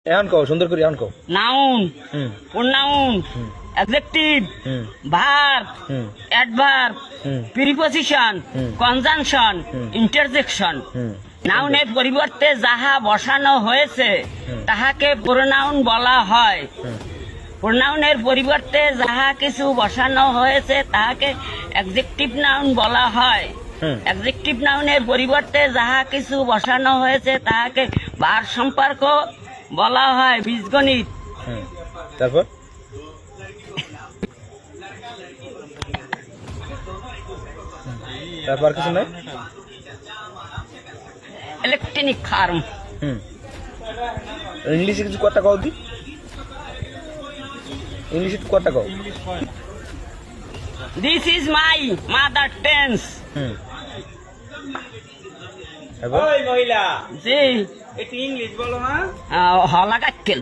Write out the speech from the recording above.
এখন কও সুন্দর করে এখন কও। নাউন, হুম প্রোনাউন, হুম অ্যাডজেক্টিভ, হুম ভার্ব, হুম অ্যাডভার্ব, হুম প্রিপোজিশন, হুম। কনজাংশন, হুম। ইন্টারজেকশন। হুম নাউনের পরিবর্তে যাহা বসানো হয়েছে হুম। তাহাকে প্রোনাউন বলা হয়। হুম প্রোনাউনের পরিবর্তে যাহা কিছু বসানো হয়েছে তাহাকে অ্যাডজেক্টিভ নাউন বলা হয়। হুম অ্যাডজেক্টিভ নাউনের পরিবর্তে যাহা কিছু বসানো হয়েছে তাহাকে ভার সম্পর্ক বলা হয়। বীজগণিত, হুম। তারপর তারপর কিছু নাই। ইলেকট্রনিক ফার্ম, হুম ইংলিশে কিছু কথা কও দি, ইংলিশে কথা কও। This is my mother tense. হুম তারপর ওই মহিলা জি একটু ইংলিশ বলো না। হলা কাটতে